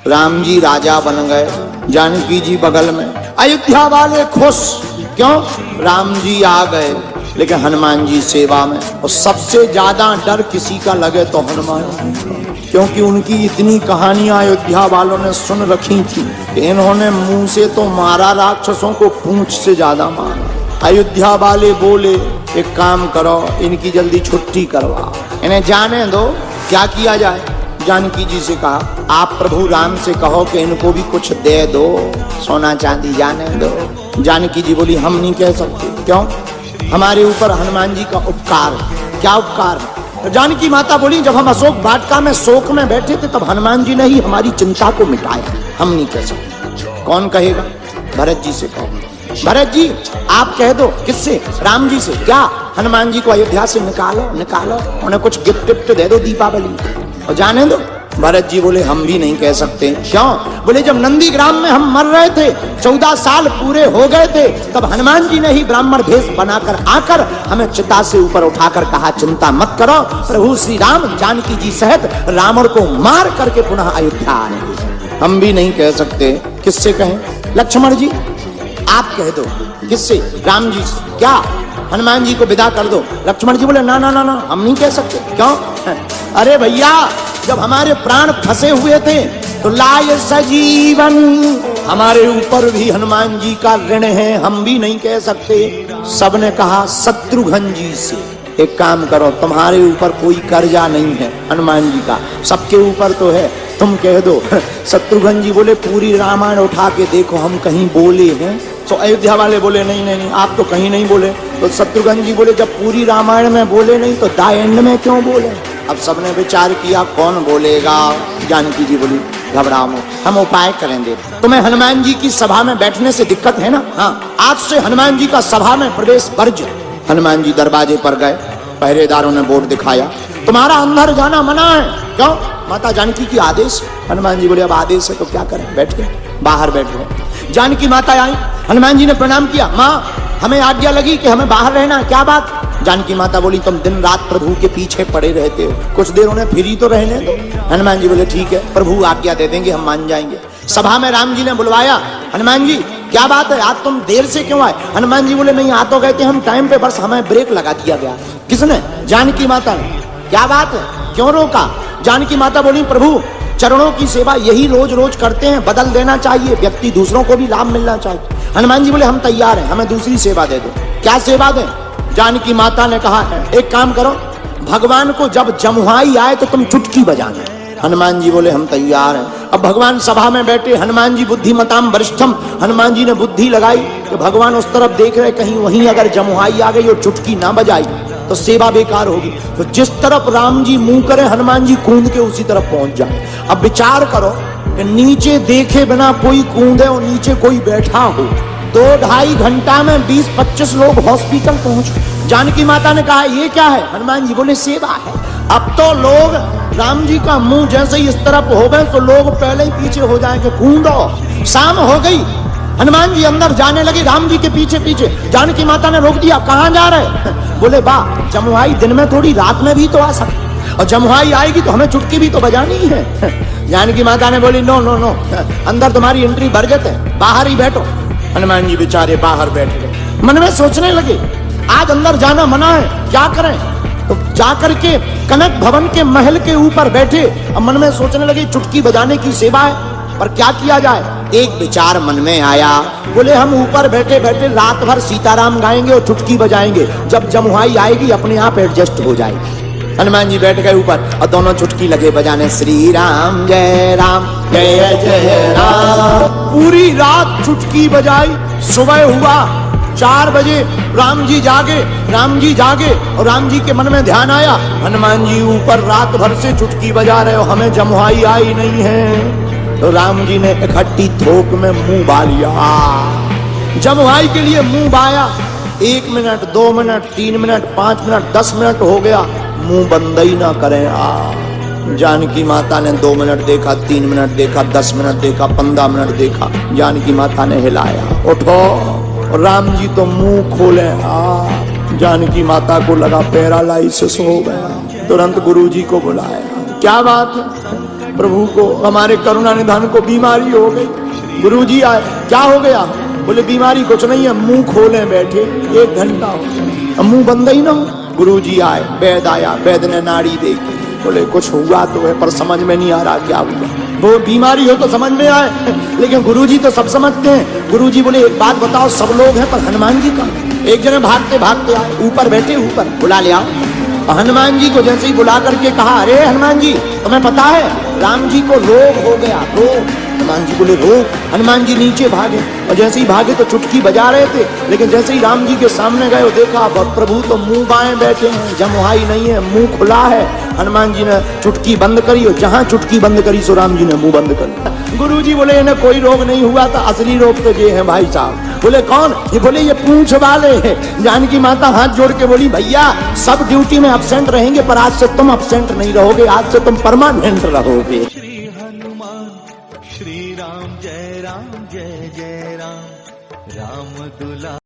राम जी राजा बन गए, जानकी जी बगल में। अयोध्या वाले खुश, क्यों? राम जी आ गए, लेकिन हनुमान जी सेवा में। और सबसे ज्यादा डर किसी का लगे तो हनुमान जी, क्योंकि उनकी इतनी कहानियां अयोध्या वालों ने सुन रखी थी कि इन्होंने मुंह से तो मारा राक्षसों को, पूंछ से ज्यादा मारा। अयोध्या वाले बोले एक काम करो, इनकी जल्दी छुट्टी करवा, इन्हें जाने दो। क्या किया जाए? जानकी जी से कहा आप प्रभु राम से कहो कि इनको भी कुछ दे दो, सोना चांदी जाने दो। जानकी जी बोली हम नहीं कह सकते। क्यों? हमारे ऊपर हनुमान जी का उपकार। क्या उपकार है? तो जानकी माता बोली जब हम अशोक वाटिका में शोक में बैठे थे तब हनुमान जी ने ही हमारी चिंता को मिटाया, हम नहीं कह सकते। कौन कहेगा? भरत जी से कहो। भरत जी आप कह दो। किससे? राम जी से। क्या? हनुमान जी को अयोध्या से निकालो, निकालो, उन्हें कुछ गिफ्ट टिफ्ट दे दो दीपावली और जाने दो। भरत जी बोले हम भी नहीं कह सकते। क्यों? बोले जब नंदीग्राम में हम मर रहे थे, 14 साल पूरे हो गए थे, तब हनुमान जी ने ही ब्राह्मण भेष बनाकर आकर हमें चिता से ऊपर उठाकर कहा चिंता मत करो, प्रभु श्री राम जानकी जी सहित रावण को मार करके पुनः अयोध्या आने दो। हम भी नहीं कह सकते। किससे कहें? लक्ष्मण जी आप कह दो। किससे? राम जी से। क्या? हनुमान जी को विदा कर दो। लक्ष्मण जी बोले ना ना ना ना, हम नहीं कह सकते। क्यों? अरे भैया जब हमारे प्राण फंसे हुए थे तो लाए सजीवन, हमारे ऊपर भी हनुमान जी का ऋण है, हम भी नहीं कह सकते। सबने कहा शत्रुघ्न जी से। एक काम करो, तुम्हारे ऊपर कोई कर्जा नहीं है हनुमान जी का, सबके ऊपर तो है, तुम कह दो। शत्रुघ्न जी बोले पूरी रामायण उठा के देखो हम कहीं बोले हैं? तो अयोध्या वाले बोले नहीं नहीं नहीं आप तो कहीं नहीं बोले। तो शत्रुघ्न जी बोले जब पूरी रामायण में बोले नहीं तो द एंड में क्यों बोले? अब सबने विचार किया कौन बोलेगा। जानकी जी बोली घबराओ मत, हम उपाय करेंगे। तुम्हें हनुमान जी की सभा में बैठने से दिक्कत है ना? हाँ, आज से हनुमान जी का सभा में प्रवेश वर्ज्य। हनुमान जी दरवाजे पर गए, पहरेदारों ने बोर्ड दिखाया तुम्हारा अंदर जाना मना है। क्यों? माता जानकी की आदेश। हनुमान जी बोले अब आदेश है तो क्या करें, बैठ गए, बाहर बैठ गए। जानकी माता आई, हनुमान जी ने प्रणाम किया, माँ हमें आज्ञा लगी कि हमें बाहर रहना। क्या बात? जानकी माता बोली तुम दिन रात प्रभु के पीछे पड़े रहते हो, कुछ देर उन्हें फ्री तो रहने दो। हनुमान जी बोले ठीक है प्रभु आज्ञा दे देंगे, हम मान जाएंगे। सभा में राम जी ने बुलवाया, हनुमान जी क्या बात है आज तुम देर से क्यों आए? हनुमान जी बोले नहीं आ तो गए थे हम टाइम पे, बस हमें ब्रेक लगा दिया गया। किसने? जानकी माता ने। क्या बात है, क्यों रोका? जानकी माता बोली प्रभु चरणों की सेवा यही रोज रोज करते हैं, बदल देना चाहिए, व्यक्ति दूसरों को भी लाभ मिलना चाहिए। हनुमान जी बोले हम तैयार हैं, हमें दूसरी सेवा दे दो। क्या सेवा दें? जानकी माता ने कहा एक काम करो, भगवान को जब जमुहाई आए तो तुम चुटकी बजाना। हनुमान जी बोले हम तैयार हैं। अब भगवान सभा में बैठे, हनुमान जी बुद्धिमताम वरिष्ठम, हनुमान जी ने बुद्धि लगाई कि भगवान उस तरफ देख रहे, कहीं वहीं अगर जमुहाई आ गई और चुटकी ना बजाई तो सेवा बेकार होगी। तो जिस तरफ राम जी मुंह करे हनुमान जी कूद के उसी तरफ पहुंच जाए। अब विचार करो कि नीचे देखे बिना कोई कूदे और नीचे कोई बैठा हो, 2-2.5 घंटा में 20-25 लोग हॉस्पिटल पहुंच। जानकी माता ने कहा ये क्या है? हनुमान जी बोले सेवा है। अब तो लोग राम जी का मुंह जैसे ही इस तरफ हो गए तो लोग पहले ही पीछे हो जाएंगे, कूदो। शाम हो गई, हनुमान जी अंदर जाने लगे राम जी के पीछे पीछे। जानकी माता ने रोक दिया, कहाँ जा रहे? बोले बा जमुहाई दिन में थोड़ी रात में भी तो आ सकती, और जमुहाई आएगी तो हमें चुटकी भी तो बजानी है। जानकी माता ने बोली नो नो नो, अंदर तुम्हारी एंट्री बरगत है, बाहर ही बैठो। हनुमान जी बेचारे बाहर बैठ गए। मन में सोचने लगे आज अंदर जाना मना है, क्या करें? तो जाकर के कनक भवन के महल के ऊपर बैठे। अब मन में सोचने लगे चुटकी बजाने की सेवा है, पर क्या किया जाए? एक विचार मन में आया, बोले हम ऊपर बैठे बैठे रात भर सीताराम गाएंगे और चुटकी बजाएंगे, जब जमुहाई आएगी अपने आप एडजस्ट हो जाएगी। हनुमान जी बैठ गए ऊपर और दोनों चुटकी लगे बजाने, श्री राम जय जय राम। पूरी रात चुटकी बजाई। सुबह हुआ 4 बजे, राम जी जागे और राम जी के मन में ध्यान आया हनुमान जी ऊपर रात भर से चुटकी बजा रहे हो, हमें जमुहाई आई नहीं है। तो राम जी ने इकट्ठी थोक में मुंह बा लिया, जमुहाई के लिए मुंह बाया। 1 minute 2 minute 3 minute 5 minute 10 minute हो गया, मुंह बंद ही ना करें। जानकी माता ने 2 मिनट देखा, 3 मिनट देखा, 10 मिनट देखा, 15 मिनट देखा। जानकी माता ने हिलाया, उठो। राम जी तो मुंह खोले। जानकी माता को लगा पैरालाइसिस हो गया, तुरंत गुरुजी को बुलाया। क्या बात है? प्रभु को, हमारे करुणा निधान को बीमारी हो गई। गुरुजी आए, क्या हो गया? बोले बीमारी कुछ नहीं है, मुंह खोले बैठे 1 घंटा हो गया, अब मुंह बंद ही ना हो। गुरुजी आए, वैद आया, वैद ने नाड़ी देखी, बोले कुछ हुआ तो है पर समझ में नहीं आ रहा क्या हुआ। वो बीमारी हो तो समझ में आए, लेकिन गुरुजी तो सब समझते हैं। गुरुजी बोले एक बात बताओ, सब लोग हैं पर हनुमान जी कहाँ? एक जने भागते भागते आए, ऊपर बैठे, ऊपर बुला ले आओ। हनुमान जी को जैसे ही बुला करके कहा, अरे हनुमान जी तुम्हें पता है राम जी को रोग हो गया, रोग। हनुमान जी बोले रोग? हनुमान जी नीचे भागे, और जैसे ही भागे तो चुटकी बजा रहे थे, लेकिन जैसे ही राम जी के सामने गए और देखा प्रभु तो मुंह बाएं बैठे हैं, जमुहाई नहीं है, मुंह खुला है। हनुमान जी ने चुटकी बंद करी, और जहां चुटकी बंद करी सो राम जी ने मुंह बंद कर। गुरु जी बोले इन्हें कोई रोग नहीं हुआ था, असली रोग तो ये है भाई साहब। बोले कौन? ये बोले ये पूंछ वाले हैं। जानकी माता हाथ जोड़ के बोली, भैया सब ड्यूटी में अब्सेंट रहेंगे पर आज से तुम अब्सेंट नहीं रहोगे, आज से तुम परमानेंट रहोगे। श्री हनुमान श्री राम जय जय राम, राम दुला।